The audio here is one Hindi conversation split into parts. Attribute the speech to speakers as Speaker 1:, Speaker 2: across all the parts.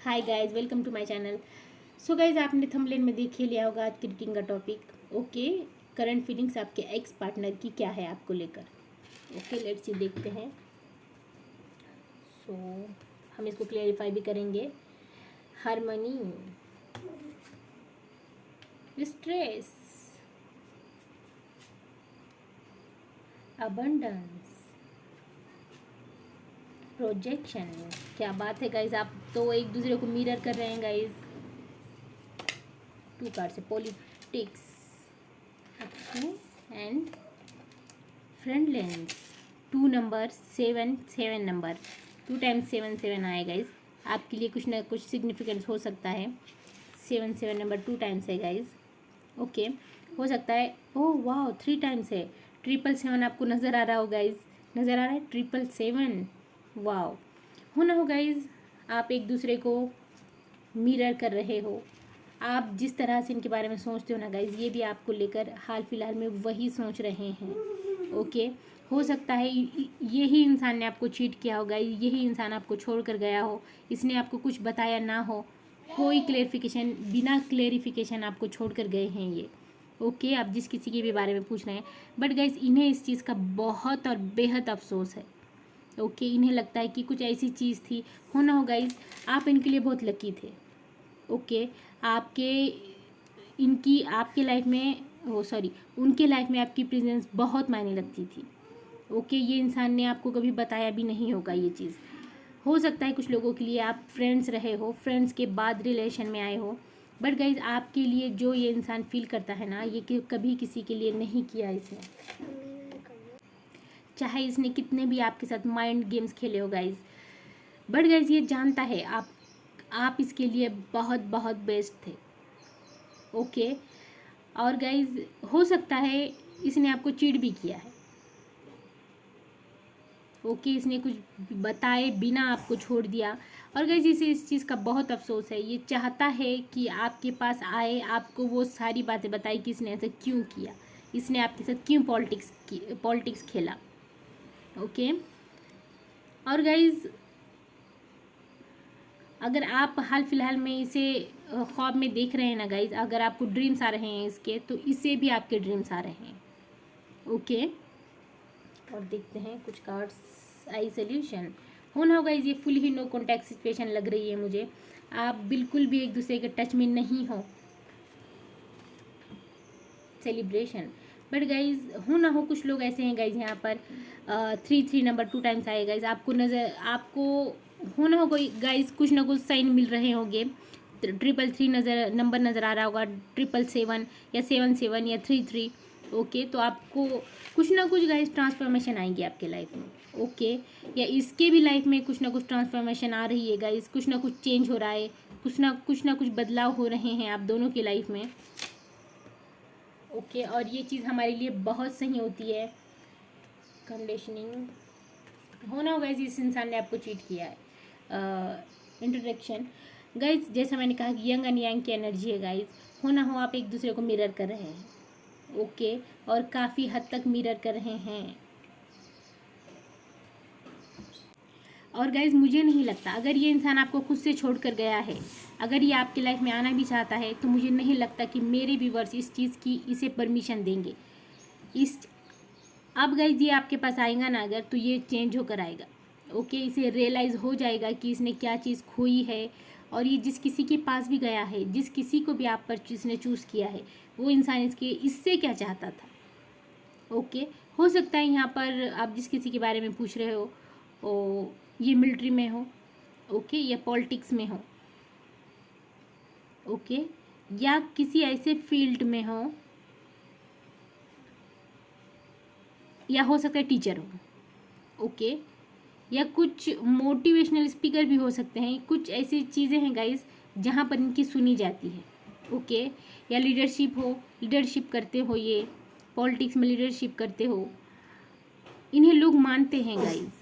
Speaker 1: Hi guys, welcome to my channel. So guys, आपने थंबनेल में देख ही लिया होगा आज की रीडिंग का टॉपिक। ओके, करंट फीलिंग्स आपके एक्स पार्टनर की क्या है आपको लेकर। ओके, लेट्स सी देखते हैं। सो हम इसको क्लेरिफाई भी करेंगे। Harmony, stress, abundance, projection. क्या बात है गाइस, आप तो एक दूसरे को मिरर कर रहे हैं गाइस। टू कार्ड से politics and friendliness. 2 number 7 number 2 times 7 आए गाइज। आपके लिए कुछ ना कुछ सिग्निफिकेंस हो सकता है। 7 नंबर 2 टाइम्स है गाइज। ओके, हो सकता है। ओह वाह, 3 टाइम्स है। 777 आपको नज़र आ रहा हो गाइज, नज़र आ रहा है 777। वाह, हो ना हो गाइज, आप एक दूसरे को मिरर कर रहे हो। आप जिस तरह से इनके बारे में सोचते हो ना गाइज, ये भी आपको लेकर हाल फिलहाल में वही सोच रहे हैं। ओके, हो सकता है यही इंसान ने आपको चीट किया होगा, यही इंसान आपको छोड़ कर गया हो, इसने आपको कुछ बताया ना हो, कोई क्लेरिफिकेशन, बिना क्लेरिफिकेशन आपको छोड़ कर गए हैं ये। ओके, आप जिस किसी के भी बारे में पूछ रहे हैं, बट गाइज इन्हें इस चीज़ का बहुत और बेहद अफसोस है। ओके, इन्हें लगता है कि कुछ ऐसी चीज़ थी। हो ना हो गाइज, आप इनके लिए बहुत लकी थे। ओके, आपके इनकी आपके लाइफ में, वो सॉरी, उनके लाइफ में आपकी प्रेजेंस बहुत मायने लगती थी। ओके, ये इंसान ने आपको कभी बताया भी नहीं होगा ये चीज़। हो सकता है कुछ लोगों के लिए आप फ्रेंड्स रहे हो, फ्रेंड्स के बाद रिलेशन में आए हो, बट गाइज आपके लिए जो ये इंसान फील करता है ना, ये कभी किसी के लिए नहीं किया इसने। चाहे इसने कितने भी आपके साथ माइंड गेम्स खेले हो गाइज, बट गाइज ये जानता है आप इसके लिए बहुत बहुत बेस्ट थे। ओके, और गाइज हो सकता है इसने आपको चीट भी किया है। ओके, इसने कुछ बताए बिना आपको छोड़ दिया, और गाइज इसे इस चीज़ का बहुत अफसोस है। ये चाहता है कि आपके पास आए, आपको वो सारी बातें बताए कि इसने ऐसा क्यों किया, इसने आपके साथ क्यों पॉलिटिक्स खेला। ओके, और गाइज अगर आप हाल फिलहाल में इसे ख्वाब में देख रहे हैं ना गाइज, अगर आपको ड्रीम्स आ रहे हैं इसके, तो इसे भी आपके ड्रीम्स आ रहे हैं। ओके, और देखते हैं कुछ कार्ड्स। आई सोल्यूशन, हो ना हो गाइज, ये फुल ही नो कॉन्टैक्ट सिचुएशन लग रही है मुझे। आप बिल्कुल भी एक दूसरे के टच में नहीं हो। सेलिब्रेशन, बट गाइज हो ना हो कुछ लोग ऐसे हैं गाइज, यहाँ पर 3 नंबर 2 टाइम्स आए गाइज। आपको हो ना हो कोई गाइज, कुछ ना कुछ साइन मिल रहे होंगे। 333 नंबर नज़र आ रहा होगा, 777 या 77 या 33। ओके, तो आपको कुछ ना कुछ गाइज ट्रांसफॉर्मेशन आएंगी आपके लाइफ में। ओके, या इसके भी लाइफ में कुछ ना कुछ ट्रांसफॉर्मेशन आ रही है गाइज, कुछ ना कुछ चेंज हो रहा है, कुछ ना कुछ बदलाव हो रहे हैं आप दोनों की लाइफ में। ओके, और ये चीज़ हमारे लिए बहुत सही होती है। कंडीशनिंग, होना होगा इस इंसान ने आपको चीट किया है। इंट्रोडक्शन, गाइज जैसा मैंने कहा कि यंग एंड यांग की एनर्जी है गाइज। होना हो आप एक दूसरे को मिरर कर रहे हैं। ओके, और काफ़ी हद तक मिरर कर रहे हैं। और गाइज मुझे नहीं लगता, अगर ये इंसान आपको खुद से छोड़ कर गया है, अगर ये आपकी लाइफ में आना भी चाहता है, तो मुझे नहीं लगता कि मेरे व्यूवर्स इस चीज़ की इसे परमिशन देंगे। इस अब गाइज ये आपके पास आएगा ना अगर, तो ये चेंज होकर आएगा। ओके, इसे रियलाइज़ हो जाएगा कि इसने क्या चीज़ खोई है, और ये जिस किसी के पास भी गया है, जिस किसी को भी आप पर इसने चूज़ किया है, वो इंसान इससे क्या चाहता था। ओके, हो सकता है यहाँ पर आप जिस किसी के बारे में पूछ रहे हो, ये मिलिट्री में हो, ओके, या पॉलिटिक्स में हो, ओके, या किसी ऐसे फील्ड में हो, या हो सकता है टीचर हो। ओके, या कुछ मोटिवेशनल स्पीकर भी हो सकते हैं। कुछ ऐसी चीज़ें हैं गाइस जहाँ पर इनकी सुनी जाती है। ओके, या लीडरशिप करते हो, ये पॉलिटिक्स में लीडरशिप करते हो, इन्हें लोग मानते हैं गाइस।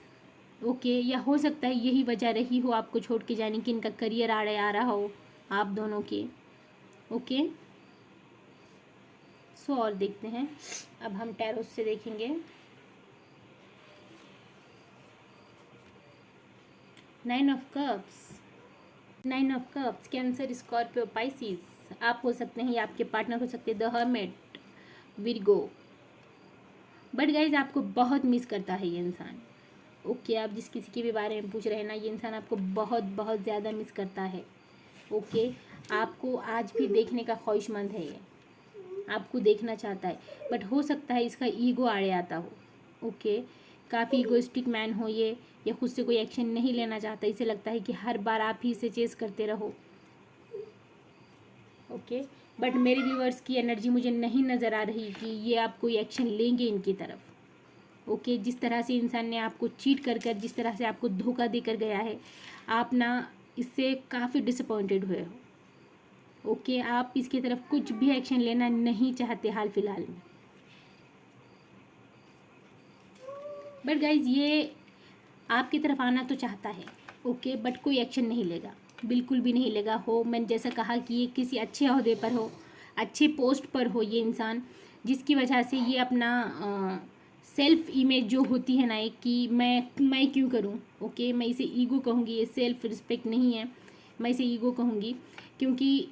Speaker 1: ओके, या हो सकता है यही वजह रही हो आपको छोड़ के जाने की, इनका करियर आड़े आ रहा हो आप दोनों के। ओके, सो और देखते हैं, अब हम टैरोट से देखेंगे। 9 of cups, nine of cups, cancer, Scorpio, Pisces. आप हो सकते हैं या आपके पार्टनर हो सकते हैं the hermit, Virgo. But guys आपको बहुत मिस करता है ये इंसान। ओके आप जिस किसी के भी बारे में पूछ रहे हैं ना, ये इंसान आपको बहुत बहुत ज़्यादा मिस करता है। ओके आपको आज भी देखने का ख्वाहिशमंद है ये, आपको देखना चाहता है, बट हो सकता है इसका ईगो आड़े आता हो। ओके काफ़ी ईगोइस्टिक मैन हो ये खुद से कोई एक्शन नहीं लेना चाहता, इसे लगता है कि हर बार आप ही इसे चेस करते रहो। ओके बट मेरे व्यूअर्स की एनर्जी मुझे नहीं नज़र आ रही कि ये आप कोई एक्शन लेंगे इनकी तरफ। ओके जिस तरह से इंसान ने आपको चीट कर कर, जिस तरह से आपको धोखा देकर गया है, आप ना इससे काफ़ी डिसअपॉइंटेड हुए हो। ओके आप इसकी तरफ कुछ भी एक्शन लेना नहीं चाहते हाल फिलहाल में। बट गाइज ये आपकी तरफ आना तो चाहता है। ओके बट कोई एक्शन नहीं लेगा, बिल्कुल भी नहीं लेगा। हो मैंने जैसा कहा कि ये किसी अच्छे ओहदे पर हो, अच्छे पोस्ट पर हो ये इंसान, जिसकी वजह से ये अपना सेल्फ इमेज जो होती है ना एक, कि मैं क्यों करूं। ओके मैं इसे ईगो कहूँगी, ये सेल्फ रिस्पेक्ट नहीं है, मैं इसे ईगो कहूँगी। क्योंकि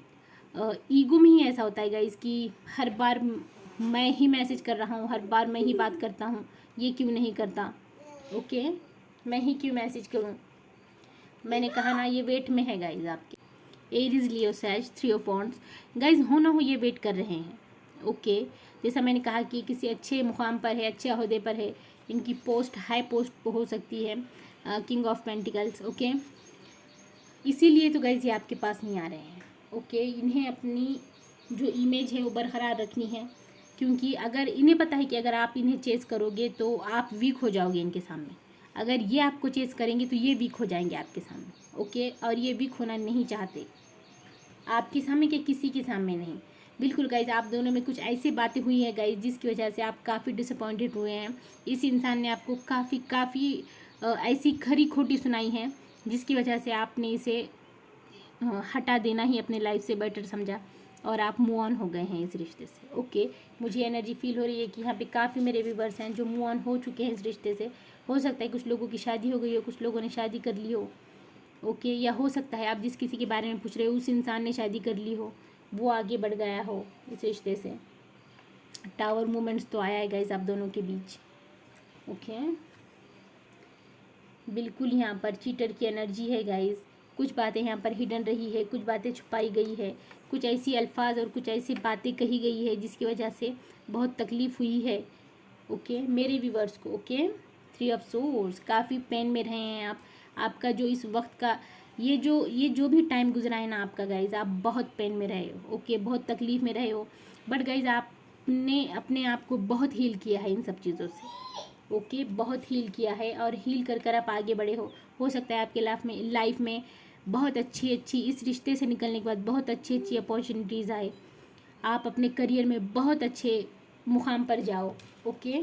Speaker 1: ईगो में ही ऐसा होता है गाइस कि हर बार मैं ही मैसेज कर रहा हूँ, हर बार मैं ही बात करता हूँ, ये क्यों नहीं करता। ओके मैं ही क्यों मैसेज करूँ। मैंने कहा ना ये वेट में है गाइज आपके। एरीज, लियो, सैज, थ्री ऑफ वॉन्ड्स। गाइज हो ना हो ये वेट कर रहे हैं। ओके जैसा मैंने कहा कि किसी अच्छे मुकाम पर है, अच्छे अहदे पर है, इनकी पोस्ट हाई पोस्ट हो सकती है, किंग ऑफ पेंटिकल्स। ओके इसीलिए तो गाइज ये आपके पास नहीं आ रहे हैं। ओके इन्हें अपनी जो इमेज है वो बरकरार रखनी है, क्योंकि अगर इन्हें पता है कि अगर आप इन्हें चेस करोगे तो आप वीक हो जाओगे इनके सामने। अगर ये आपको चेस करेंगे तो ये वीक हो जाएंगे आपके सामने। ओके और ये वीक होना नहीं चाहते, आपके सामने के किसी के सामने नहीं। बिल्कुल गाइज आप दोनों में कुछ ऐसी बातें हुई हैं गाइज जिसकी वजह से आप काफ़ी डिसअपॉइंटेड हुए हैं। इस इंसान ने आपको काफ़ी ऐसी खरी खोटी सुनाई है जिसकी वजह से आपने इसे हटा देना ही अपने लाइफ से बेटर समझा और आप मूव ऑन हो गए हैं इस रिश्ते से। ओके मुझे एनर्जी फील हो रही है कि यहाँ पे काफ़ी मेरे व्यूवर्स हैं जो मूव ऑन हो चुके हैं इस रिश्ते से। हो सकता है कुछ लोगों की शादी हो गई हो, कुछ लोगों ने शादी कर ली हो। ओके या हो सकता है आप जिस किसी के बारे में पूछ रहे हो उस इंसान ने शादी कर ली हो, वो आगे बढ़ गया हो इस रिश्ते से। टावर मूवमेंट्स तो आया है गाइज आप दोनों के बीच। ओके बिल्कुल यहाँ पर चीटर की एनर्जी है गाइज। कुछ बातें यहाँ पर हिडन रही है, कुछ बातें छुपाई गई है, कुछ ऐसी अल्फाज और कुछ ऐसी बातें कही गई है जिसकी वजह से बहुत तकलीफ़ हुई है। ओके मेरे व्यूवर्स को। ओके थ्री ऑफ सोर्स, काफ़ी पेन में रहे हैं आप। आपका जो इस वक्त का ये जो भी टाइम गुजरा है ना आपका गाइज, आप बहुत पेन में रहे हो। ओके बहुत तकलीफ़ में रहे हो, बट गाइज आपने अपने आप को बहुत हील किया है इन सब चीज़ों से। ओके बहुत हील किया है और हील कर कर आप आगे बढ़े हो सकता है आपके लाइफ में बहुत अच्छी इस रिश्ते से निकलने के बाद बहुत अच्छी अपॉर्चुनिटीज़ आए, आप अपने करियर में बहुत अच्छे मुकाम पर जाओ। ओके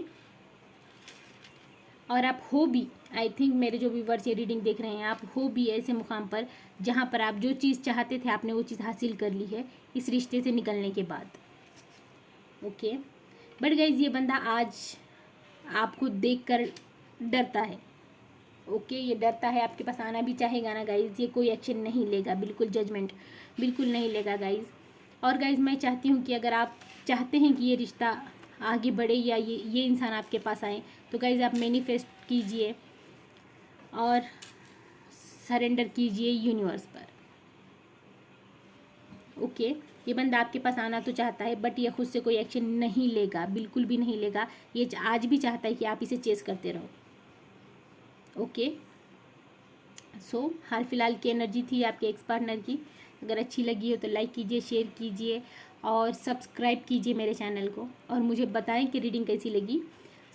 Speaker 1: और आप हो भी, आई थिंक मेरे जो व्यूवर्स ये रीडिंग देख रहे हैं, आप हो भी ऐसे मुकाम पर जहाँ पर आप जो चीज़ चाहते थे आपने वो चीज़ हासिल कर ली है इस रिश्ते से निकलने के बाद। ओके बट गाइज ये बंदा आज आपको देखकर डरता है। ओके ये डरता है, आपके पास आना भी चाहेगा ना गाइज, ये कोई एक्शन नहीं लेगा, बिल्कुल जजमेंट बिल्कुल नहीं लेगा गाइज। और गाइज मैं चाहती हूँ कि अगर आप चाहते हैं कि ये रिश्ता आगे बढ़े या ये इंसान आपके पास आए, तो गाइज आप मैनिफेस्ट कीजिए और सरेंडर कीजिए यूनिवर्स पर। ओके ये बंदा आपके पास आना तो चाहता है, बट ये खुद से कोई एक्शन नहीं लेगा, बिल्कुल भी नहीं लेगा। ये आज भी चाहता है कि आप इसे चेस करते रहो। ओके सो हाल फिलहाल की एनर्जी थी आपके एक्स पार्टनर की। अगर अच्छी लगी हो तो लाइक कीजिए, शेयर कीजिए और सब्सक्राइब कीजिए मेरे चैनल को, और मुझे बताएं कि रीडिंग कैसी लगी।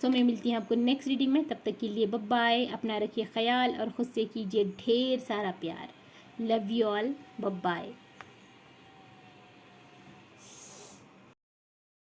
Speaker 1: सो मैं मिलती हूँ आपको नेक्स्ट रीडिंग में, तब तक के लिए बाय बाय। अपना रखिए ख्याल और खुद से कीजिए ढेर सारा प्यार। Love you all, bye bye.